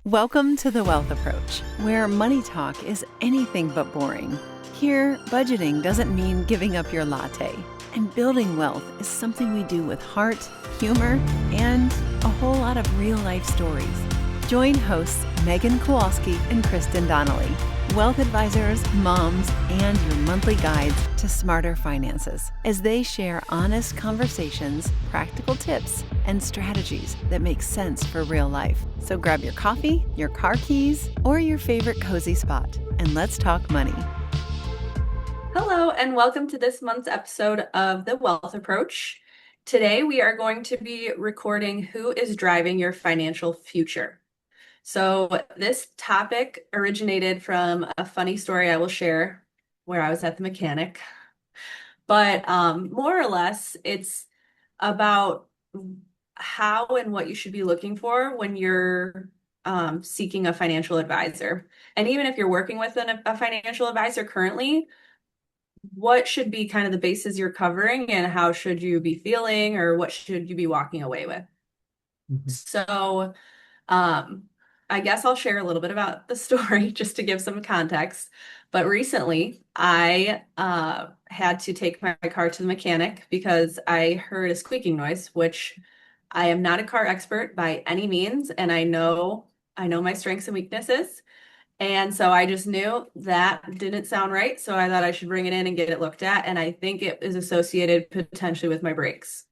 Welcome to The Wealth Approach, where money talk is anything but boring. Here, budgeting doesn't mean giving up your latte, and building wealth is something we do with heart, humor, and a whole lot of real-life stories. Join hosts Megan Kowalski and Kristin Donnelley, wealth advisors, moms, and your monthly guides to smarter finances, as they share honest conversations, practical tips, and strategies that make sense for real life. So grab your coffee, your car keys, or your favorite cozy spot, and let's talk money. Hello, and welcome to this month's episode of The Wealth Approach. Today, we are going to be recording Who is Driving Your Financial Future. So, this topic originated from a funny story I will share where I was at the mechanic. But more or less, it's about how and what you should be looking for when you're seeking a financial advisor. And even if you're working with a financial advisor currently, what should be kind of the bases you're covering and how should you be feeling or what should you be walking away with? Mhm. So, um, I guess I'll share a little bit about the story just to give some context. But recently, I had to take my car to the mechanic because I heard a squeaking noise, which I am not a car expert by any means, and I know my strengths and weaknesses. And so I just knew that didn't sound right. So I thought I should bring it in and get it looked at. And I think it is associated potentially with my brakes.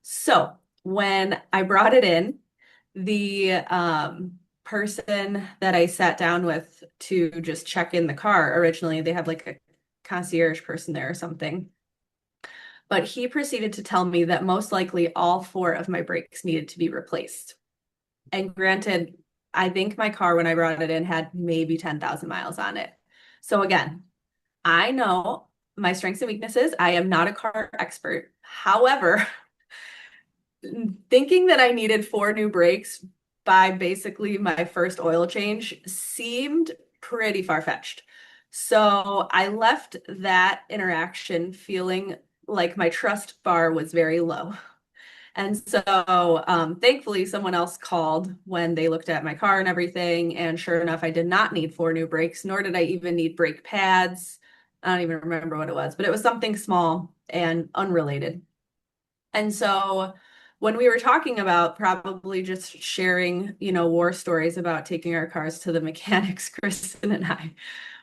So when I brought it in, the person that I sat down with to just check in the car, originally they had like a concierge person there or something. But he proceeded to tell me that most likely all four of my brakes needed to be replaced. And granted, I think my car when I brought it in had maybe 10,000 miles on it. So again, I know my strengths and weaknesses. I am not a car expert. However, thinking that I needed four new brakes by basically my first oil change seemed pretty far-fetched. So I left that interaction feeling like my trust bar was very low. And so, thankfully, someone else called when they looked at my car and everything. And sure enough, I did not need four new brakes, nor did I even need brake pads. I don't even remember what it was, but it was something small and unrelated. And so, when we were talking about probably just sharing, war stories about taking our cars to the mechanics, Kristen and I,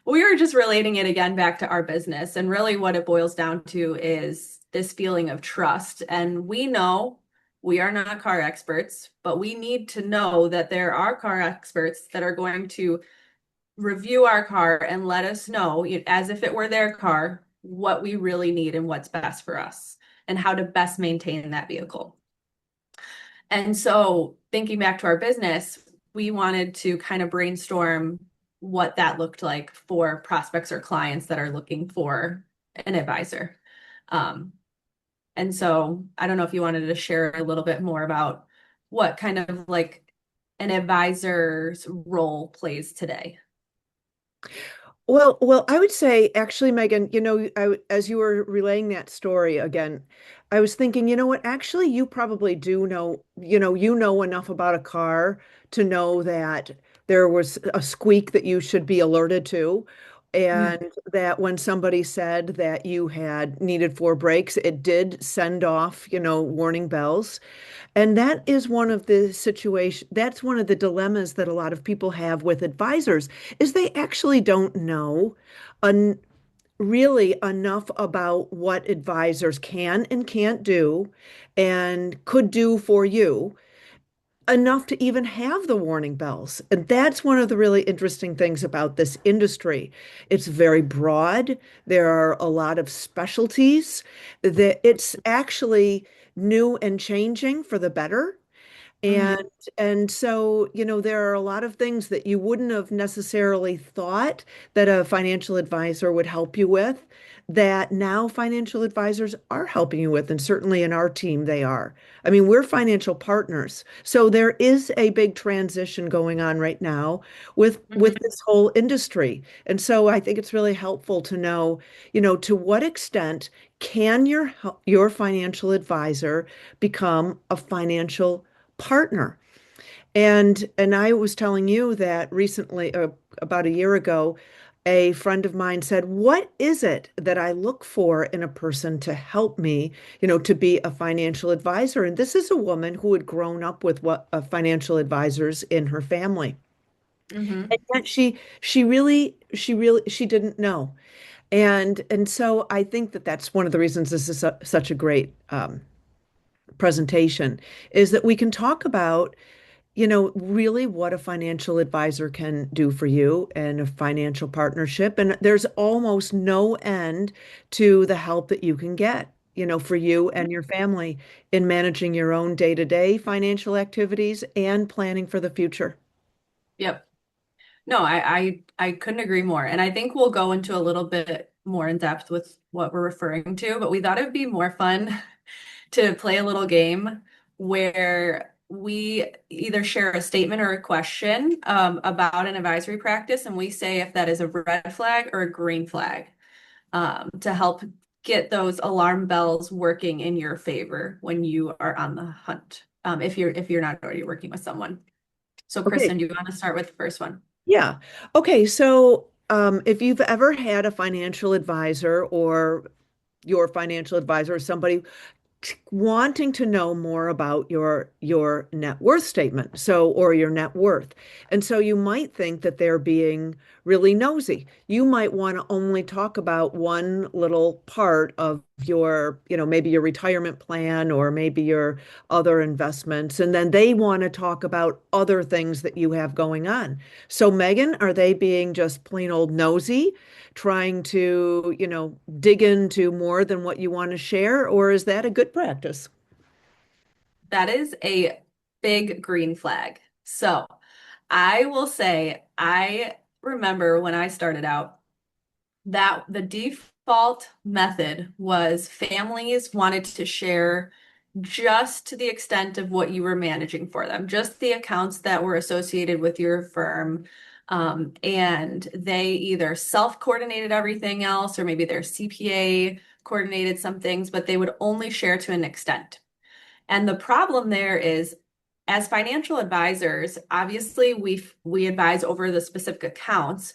we were just relating it again back to our business. And really, what it boils down to is this feeling of trust. And we know we are not car experts, but we need to know that there are car experts that are going to review our car and let us know, as if it were their car, what we really need and what's best for us and how to best maintain that vehicle. And so, thinking back to our business, we wanted to kind of brainstorm what that looked like for prospects or clients that are looking for an advisor. Um, and so I don't know if you wanted to share a little bit more about what kind of like an advisor's role plays today. Well, I would say actually, Megan, as you were relaying that story again, I was thinking, you know what? Actually, you probably do know, you know enough about a car to know that there was a squeak that you should be alerted to, Mhm. and that when somebody said that you had needed four brakes, it did send off, warning bells. And that is one of the that's one of the dilemmas that a lot of people have with advisors is they actually don't know en really enough about what advisors can and can't do and could do for you enough to even have the warning bells. And that's one of the really interesting things about this industry. It's very broad. There are a lot of specialties that it's actually new and changing for the better. And Mhm. and so, there are a lot of things that you wouldn't have necessarily thought that a financial advisor would help you with that now financial advisors are helping you with, and certainly in our team they are. I mean, we're financial partners. So there is a big transition going on right now with Mhm. this whole industry. And so I think it's really helpful to know, to what extent can your financial advisor become a financial partner. And I was telling you that recently, about a year ago, a friend of mine said, "What is it that I look for in a person to help me, to be a financial advisor?" And this is a woman who had grown up with what financial advisors in her family. Mm-hmm. And yet she didn't know. And so I think that that's one of the reasons this is such a great presentation, is that we can talk about really what a financial advisor can do for you and a financial partnership. And there's almost no end to the help that you can get, for you and your family in managing your own day-to-day financial activities and planning for the future. Yep. No, I couldn't agree more. And I think we'll go into a little bit more in depth with what we're referring to, but we thought it would be more fun to play a little game where we either share a statement or a question about an advisory practice, and we say if that is a red flag or a green flag to help get those alarm bells working in your favor when you are on the hunt. If you're not already working with someone. So, Okay. Kristen, do you want to start with the first one? Yeah. Okay. So, if you've ever had a financial advisor or your financial advisor or somebody wanting to know more about your net worth statement, so or your net worth. And so you might think that they're being really nosy. You might want to only talk about one little part of your, maybe your retirement plan or maybe your other investments, and then they want to talk about other things that you have going on. So Megan, are they being just plain old nosy, trying to, dig into more than what you want to share, or is that a good practice? That is a big green flag. So, I will say, I remember when I started out that the default method was families wanted to share just to the extent of what you were managing for them, just the accounts that were associated with your firm. And they either self-coordinated everything else, or maybe their CPA coordinated some things, but they would only share to an extent. And the problem there is, as financial advisors, obviously we advise over the specific accounts,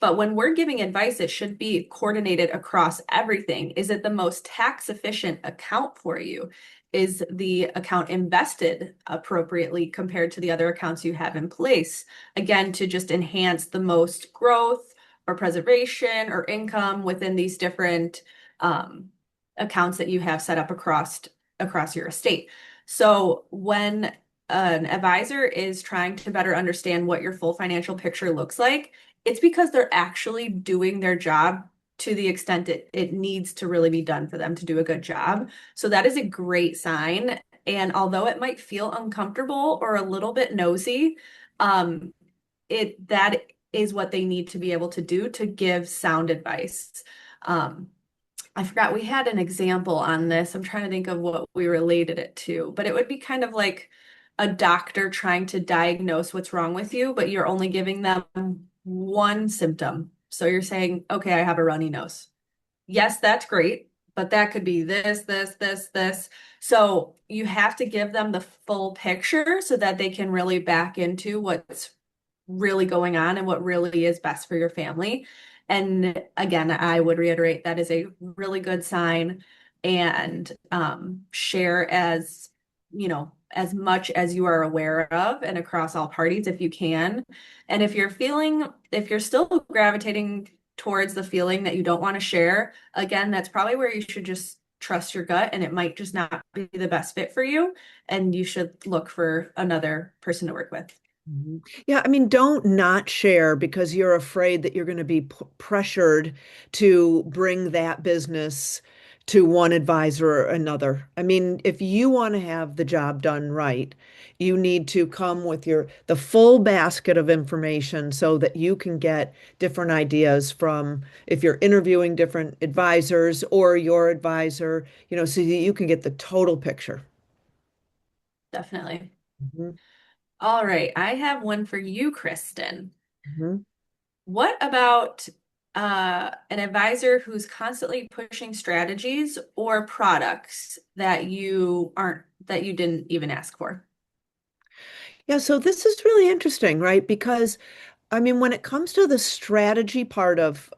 but when we're giving advice, it should be coordinated across everything. Is it the most tax efficient account for you? Is the account invested appropriately compared to the other accounts you have in place? Again, to just enhance the most growth or preservation or income within these different accounts that you have set up across your estate. So when an advisor is trying to better understand what your full financial picture looks like, it's because they're actually doing their job to the extent it needs to really be done for them to do a good job. So that is a great sign. And although it might feel uncomfortable or a little bit nosy, um, that is what they need to be able to do to give sound advice. Um, I forgot we had an example on this. I'm trying to think of what we related it to, but it would be kind of like a doctor trying to diagnose what's wrong with you, but you're only giving them one symptom. So you're saying, okay, I have a runny nose. Yes, that's great, but that could be this, this, this, this. So you have to give them the full picture so that they can really back into what's really going on and what really is best for your family. And again, I would reiterate that is a really good sign, and share as much as you are aware of and across all parties if you can. And if you're still gravitating towards the feeling that you don't want to share, again, that's probably where you should just trust your gut, and it might just not be the best fit for you, and you should look for another person to work with. Mhm. Yeah, I mean, don't not share because you're afraid that you're going to be pressured to bring that business to one advisor or another. I mean, if you want to have the job done right, you need to come with the full basket of information so that you can get different ideas from if you're interviewing different advisors or your advisor, so that you can get the total picture. Definitely. Mhm. All right, I have one for you, Kristen. Mhm. What about an advisor who's constantly pushing strategies or products that you didn't even ask for? Yeah, so this is really interesting, right? Because I mean, when it comes to the strategy part of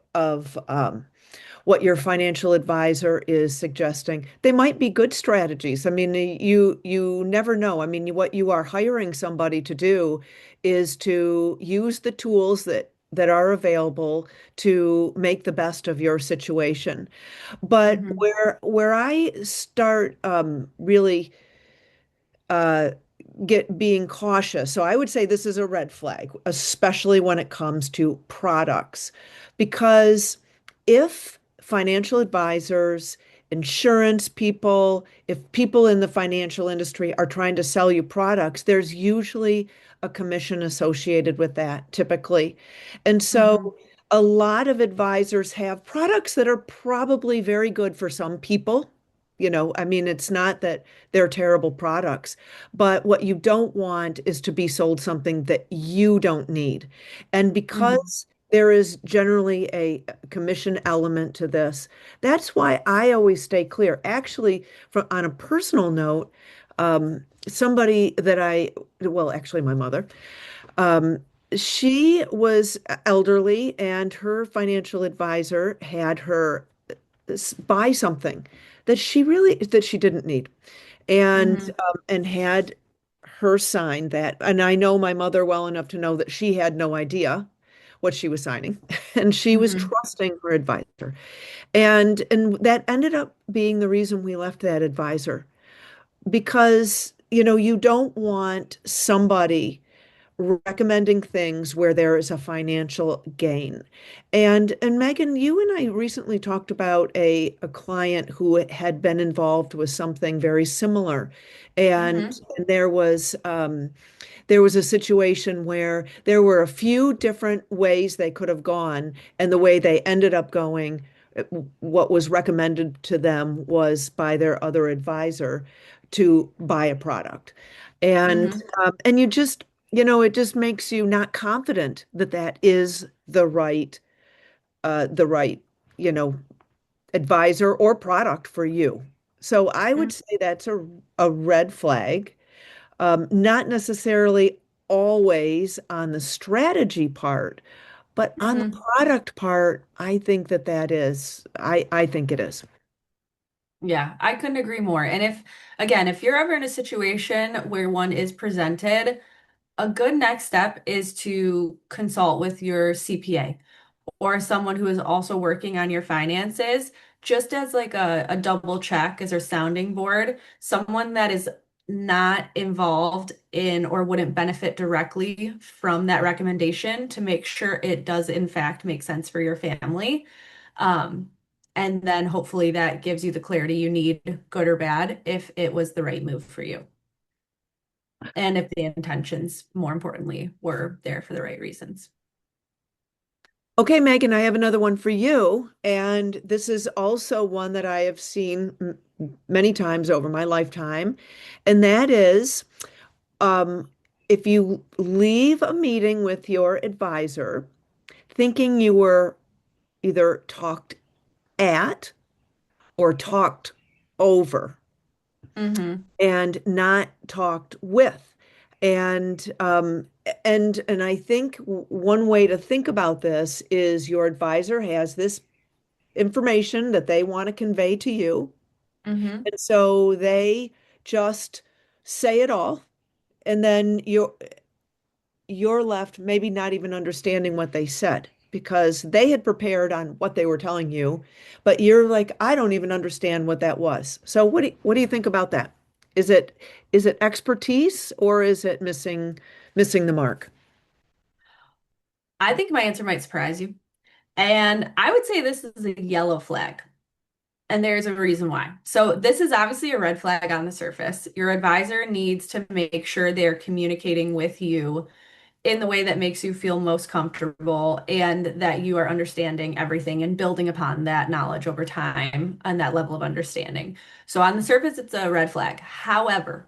what your financial advisor is suggesting, they might be good strategies. I mean, you never know. I mean, what you are hiring somebody to do is to use the tools that are available to make the best of your situation. But Hmm. where I start really uh, get being cautious. So I would say this is a red flag, especially when it comes to products, because if financial advisors, insurance people, if people in the financial industry are trying to sell you products, there's usually a commission associated with that typically. And Hmm. so a lot of advisors have products that are probably very good for some people. I mean, it's not that they're terrible products, but what you don't want is to be sold something that you don't need. And Hmm. because there is generally a commission element to this, that's why I always stay clear. Actually, on a personal note, somebody that well, actually, my mother, um, she was elderly, and her financial advisor had her buy something that she didn't need, Hmm. and had her sign that. And I know my mother well enough to know that she had no idea what she was signing, and she was Hmm. trusting her advisor. And that ended up being the reason we left that advisor, because you don't want somebody recommending things where there is a financial gain. And Megan, you and I recently talked about a client who had been involved with something very similar. And, Hmm. and there was a situation where there were a few different ways they could have gone, and the way they ended up going, what was recommended to them was by their other advisor to buy a product. And Hmm. and it just makes you not confident that that is the right, you know, advisor or product for you. So I would say that's a red flag. Not necessarily always on the strategy part, but on the Hmm. product part, I think that is. I think it is. Yeah, I couldn't agree more. And if you're ever in a situation where one is presented, a good next step is to consult with your CPA or someone who is also working on your finances, just as like a double check as a sounding board, someone that is not involved in or wouldn't benefit directly from that recommendation to make sure it does in fact make sense for your family. Um, and then hopefully that gives you the clarity you need, good or bad, if it was the right move for you. And if the intentions, more importantly, were there for the right reasons. Okay, Megan, I have another one for you. And this is also one that I have seen many times over my lifetime. And that is, um, if you leave a meeting with your advisor thinking you were either talked at or talked over Mm-hmm. and not talked with. And I think one way to think about this is your advisor has this information that they want to convey to you. Mm-hmm. And so they just say it all. And then you're left maybe not even understanding what they said, because they had prepared on what they were telling you, but you're like, I don't even understand what that was. So what do you think about that? Is it expertise, or is it missing the mark? I think my answer might surprise you. And I would say this is a yellow flag. And there's a reason why. So, this is obviously a red flag on the surface. Your advisor needs to make sure they're communicating with you in the way that makes you feel most comfortable and that you are understanding everything and building upon that knowledge over time and that level of understanding. So, on the surface, it's a red flag. However,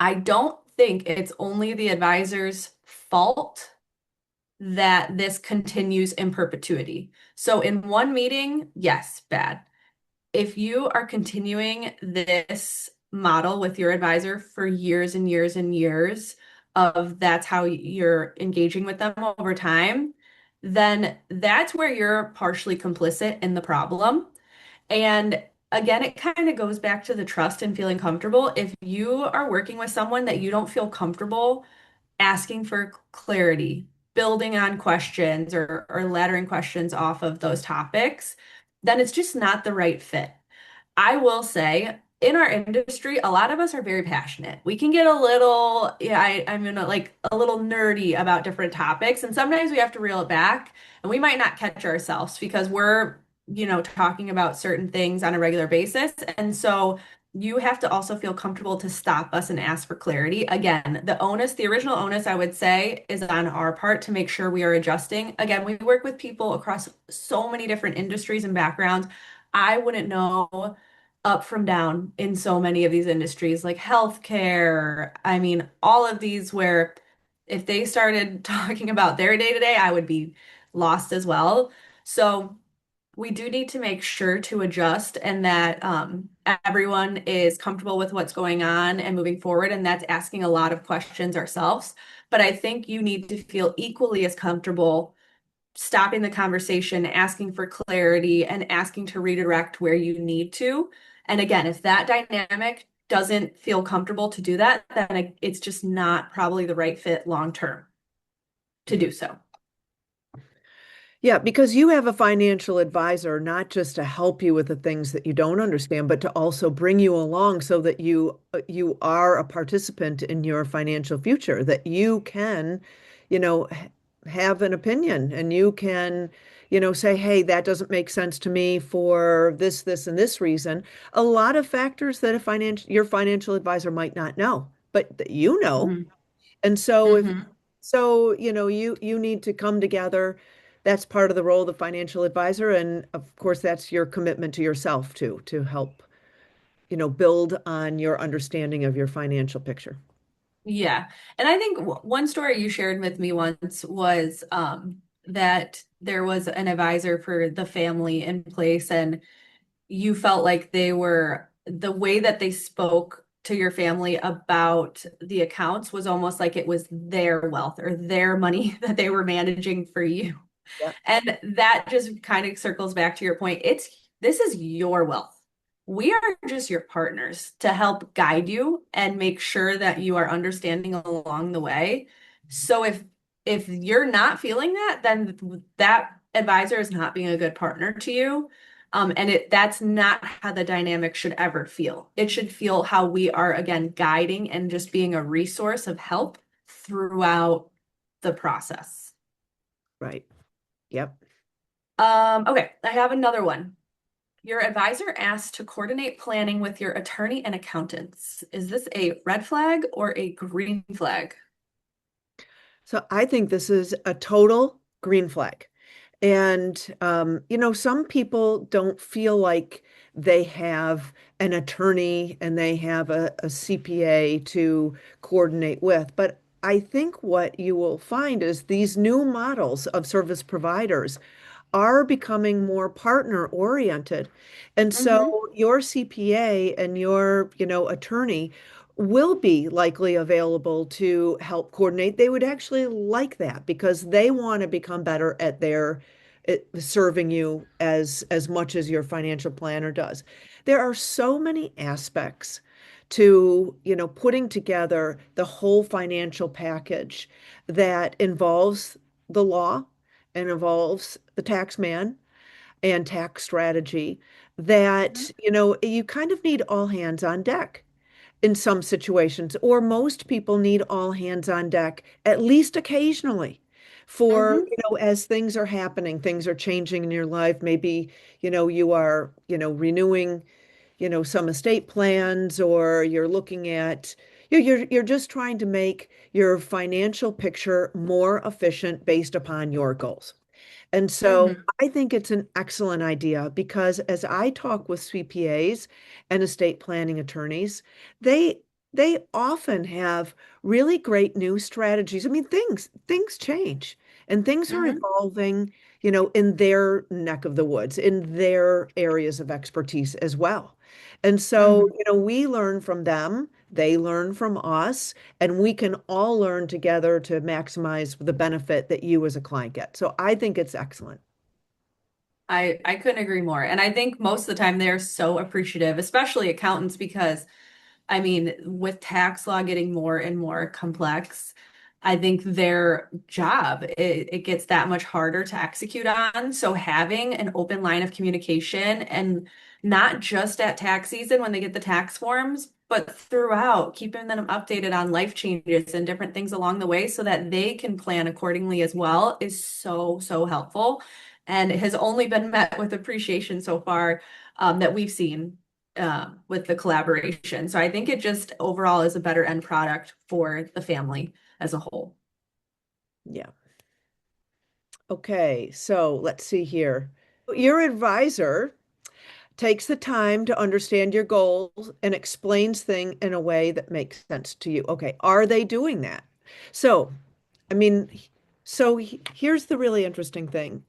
I don't think it's only the advisor's fault that this continues in perpetuity. So in one meeting, yes, bad. If you are continuing this model with your advisor for years and years and years, of that's how you're engaging with them over time, then that's where you're partially complicit in the problem. And again, it kind of goes back to the trust and feeling comfortable. If you are working with someone that you don't feel comfortable asking for clarity, building on questions or laddering questions off of those topics, then it's just not the right fit. I will say, in our industry, a lot of us are very passionate. We can get a little, yeah, I'm gonna like a little nerdy about different topics, and sometimes we have to reel it back, and we might not catch ourselves because we're, talking about certain things on a regular basis. And so you have to also feel comfortable to stop us and ask for clarity. Again, the original onus, I would say, is on our part to make sure we are adjusting. Again, we work with people across so many different industries and backgrounds. I wouldn't know up from down in so many of these industries, like healthcare. I mean, all of these where if they started talking about their day to day, I would be lost as well. So we do need to make sure to adjust and that everyone is comfortable with what's going on and moving forward. And that's asking a lot of questions ourselves. But I think you need to feel equally as comfortable stopping the conversation, asking for clarity, and asking to redirect where you need to. And again, if that dynamic doesn't feel comfortable to do that, then it's just not probably the right fit long term to do so. Yeah, because you have a financial advisor, not just to help you with the things that you don't understand, but to also bring you along so that you are a participant in your financial future, that you can, have an opinion and you can, say, hey, that doesn't make sense to me for this, and this reason. A lot of factors that your financial advisor might not know, but that you know. Mhm. And so if Mhm. so, you need to come together. That's part of the role of the financial advisor. And of course, that's your commitment to yourself too, to help, build on your understanding of your financial picture. Yeah. And I think one story you shared with me once was that there was an advisor for the family in place, and you felt like the way that they spoke to your family about the accounts was almost like it was their wealth or their money that they were managing for you. Yeah. And that just kind of circles back to your point. This is your wealth. We are just your partners to help guide you and make sure that you are understanding along the way. So if you're not feeling that, then that advisor is not being a good partner to you. And that's not how the dynamic should ever feel. It should feel how we are, again, guiding and just being a resource of help throughout the process. Right. Yep. Okay, I have another one. Your advisor asked to coordinate planning with your attorney and accountants. Is this a red flag or a green flag? So I think this is a total green flag. And, some people don't feel like they have an attorney and they have a CPA to coordinate with. But I think what you will find is these new models of service providers are becoming more partner oriented. And Mm-hmm. so your CPA and your, attorney will be likely available to help coordinate. They would actually like that because they want to become better at serving you as much as your financial planner does. There are so many aspects to, putting together the whole financial package that involves the law and involves the tax man and tax strategy that, you kind of need all hands on deck in some situations, or most people need all hands on deck at least occasionally for, Mm-hmm. as things are happening, things are changing in your life. Maybe, you are, renewing, some estate plans, or you're looking at, you're just trying to make your financial picture more efficient based upon your goals. And so Mm-hmm. I think it's an excellent idea because as I talk with CPAs and estate planning attorneys, they they often have really great new strategies. I mean, things change and things are Mm-hmm. evolving, in their neck of the woods, in their areas of expertise as well. And so, Mm-hmm. we learn from them, they learn from us, and we can all learn together to maximize the benefit that you as a client get. So I think it's excellent. I couldn't agree more. And I think most of the time they're so appreciative, especially accountants, because I mean, with tax law getting more and more complex, I think their job it gets that much harder to execute on. So having an open line of communication and not just at tax season when they get the tax forms, but throughout, keeping them updated on life changes and different things along the way so that they can plan accordingly as well is so, so helpful. And it has only been met with appreciation so far that we've seen with the collaboration. So I think it just overall is a better end product for the family as a whole. Yeah. Okay, so let's see here. Your advisor takes the time to understand your goals and explains things in a way that makes sense to you. Okay, are they doing that? So, I mean, here's the really interesting thing.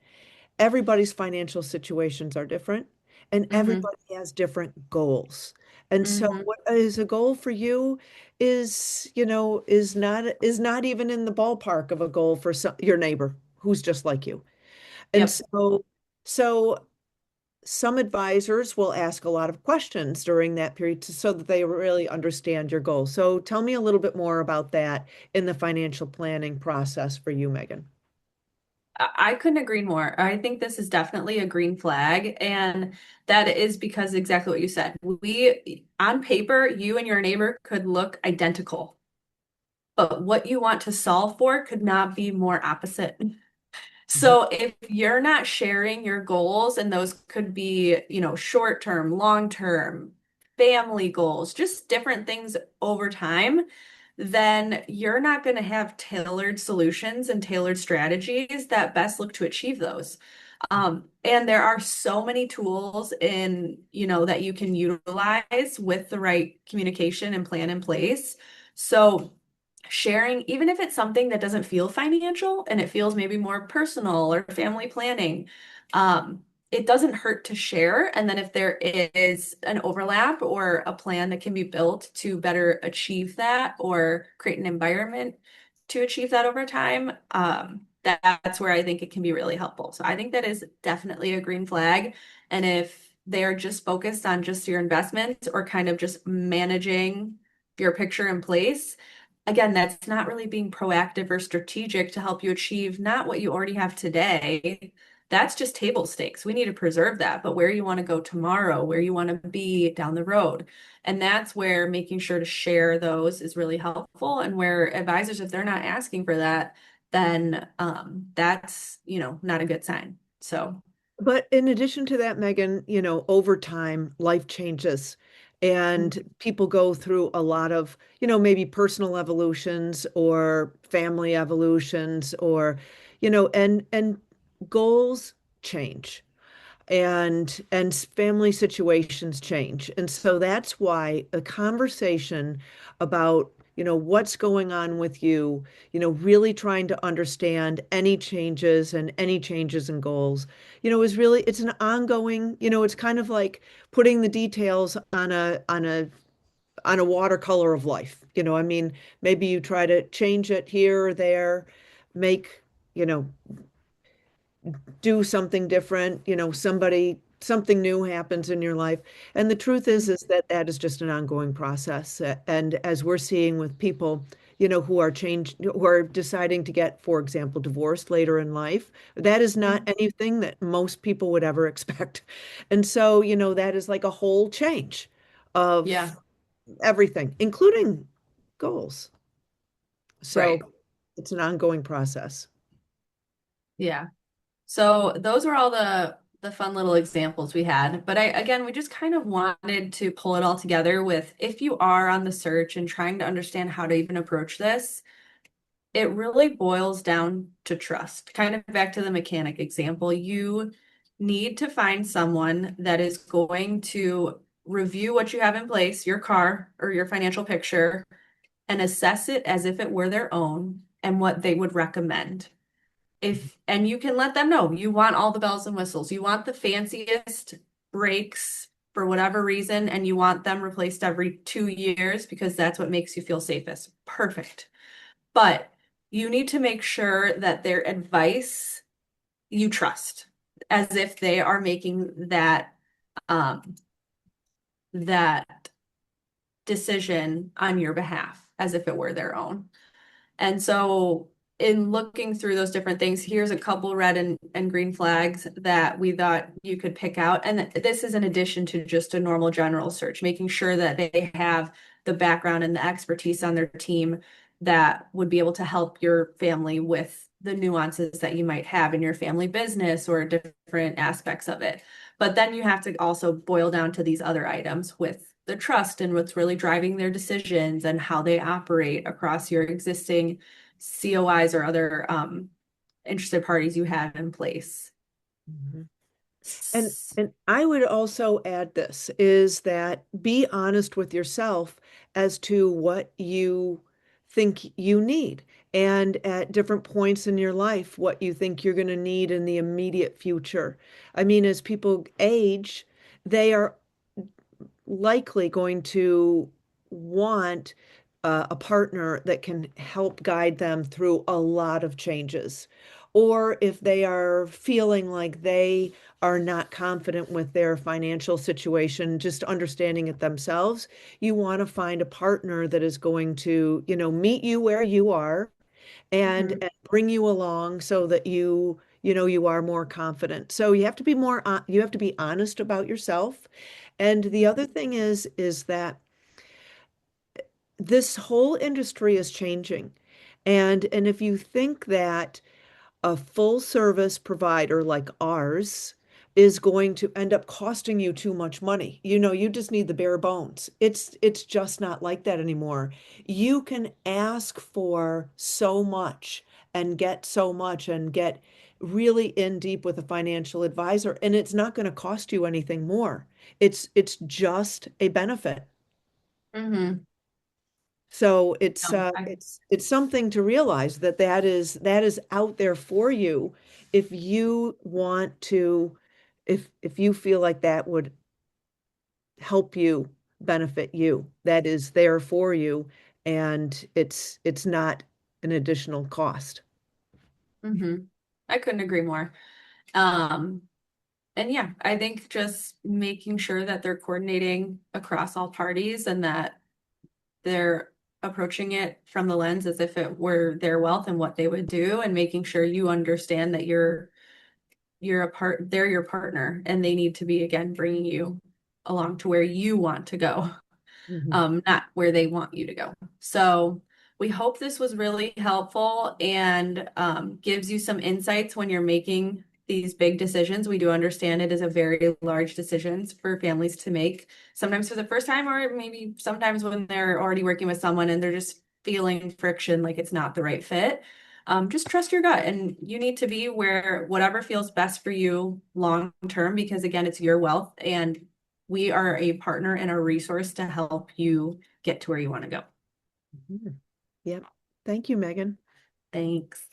Everybody's financial situations are different, and Hmm. everybody has different goals. And so Hmm. what is a goal for you is, is not even in the ballpark of a goal for your neighbor who's just like you. And Yep. so some advisors will ask a lot of questions during that period so that they really understand your goals. So tell me a little bit more about that in the financial planning process for you, Megan. I couldn't agree more. I think this is definitely a green flag, and that is because exactly what you said. On paper, you and your neighbor could look identical, but what you want to solve for could not be more opposite. Mhm. So if you're not sharing your goals, and those could be, short term, long term, family goals, just different things over time, then you're not going to have tailored solutions and tailored strategies that best look to achieve those. And there are so many tools that you can utilize with the right communication and plan in place. So sharing, even if it's something that doesn't feel financial and it feels maybe more personal or family planning, it doesn't hurt to share. And then if there is an overlap or a plan that can be built to better achieve that or create an environment to achieve that over time, that's where I think it can be really helpful. So I think that is definitely a green flag. And if they're just focused on just your investments or kind of just managing your picture in place, again, that's not really being proactive or strategic to help you achieve not what you already have today. That's just table stakes. We need to preserve that, but where you want to go tomorrow, where you want to be down the road. And that's where making sure to share those is really helpful. And where advisors, if they're not asking for that, then that's, not a good sign. So, But in addition to that, Megan, over time, life changes and people go through a lot of, maybe personal evolutions or family evolutions or, and goals change and family situations change. And so that's why a conversation about, what's going on with you, really trying to understand any changes and any changes in goals, is really it's an ongoing, it's kind of like putting the details on a watercolor of life. I mean, maybe you try to change it here or there, make, you know, do something different, something new happens in your life. And the truth is that that is just an ongoing process. And as we're seeing with people, who are deciding to get, for example, divorced later in life, that is not anything that most people would ever expect. And so, that is like a whole change yeah, of everything, including goals. So right. it's an ongoing process. Yeah. So those were all the fun little examples we had. But we just kind of wanted to pull it all together with if you are on the search and trying to understand how to even approach this, it really boils down to trust. Kind of back to the mechanic example, you need to find someone that is going to review what you have in place, your car or your financial picture, and assess it as if it were their own and what they would recommend. And you can let them know you want all the bells and whistles, you want the fanciest breaks for whatever reason and you want them replaced every 2 years because that's what makes you feel safest, perfect. But you need to make sure that their advice you trust, as if they are making um, that decision on your behalf, as if it were their own. And so in looking through those different things, here's a couple red and green flags that we thought you could pick out. And this is in addition to just a normal general search, making sure that they have the background and the expertise on their team that would be able to help your family with the nuances that you might have in your family business or different aspects of it. But then you have to also boil down to these other items with the trust and what's really driving their decisions and how they operate across your existing COIs or other interested parties you have in place. Mhm. And I would also add this is that be honest with yourself as to what you think you need, and at different points in your life, what you think you're going to need in the immediate future. I mean, as people age, they are likely going to want a partner that can help guide them through a lot of changes. Or if they are feeling like they are not confident with their financial situation, just understanding it themselves, you want to find a partner that is going to, meet you where you are and, Mhm. and bring you along so that you are more confident. So you have to be you have to be honest about yourself. And the other thing is that this whole industry is changing. And if you think that a full service provider like ours is going to end up costing you too much money. You just need the bare bones. It's just not like that anymore. You can ask for so much and get so much and get really in deep with a financial advisor, and it's not going to cost you anything more. It's just a benefit. Mhm. So it's No, uh it's something to realize that that is out there for you if you want to, if you feel like that would help you, benefit you, that is there for you, and it's not an additional cost. I couldn't agree more. Um, and yeah, I think just making sure that they're coordinating across all parties and that they're approaching it from the lens as if it were their wealth and what they would do, and making sure you understand that they're your partner and they need to be again bringing you along to where you want to go, Mhm. not where they want you to go. So we hope this was really helpful and gives you some insights when you're making these big decisions. We do understand it is a very large decisions for families to make, sometimes for the first time, or maybe sometimes when they're already working with someone and they're just feeling friction, like it's not the right fit. Just trust your gut, and you need to be where whatever feels best for you long term, because again, it's your wealth and we are a partner and a resource to help you get to where you want to go. Mhm. Yep. Thank you, Megan. Thanks.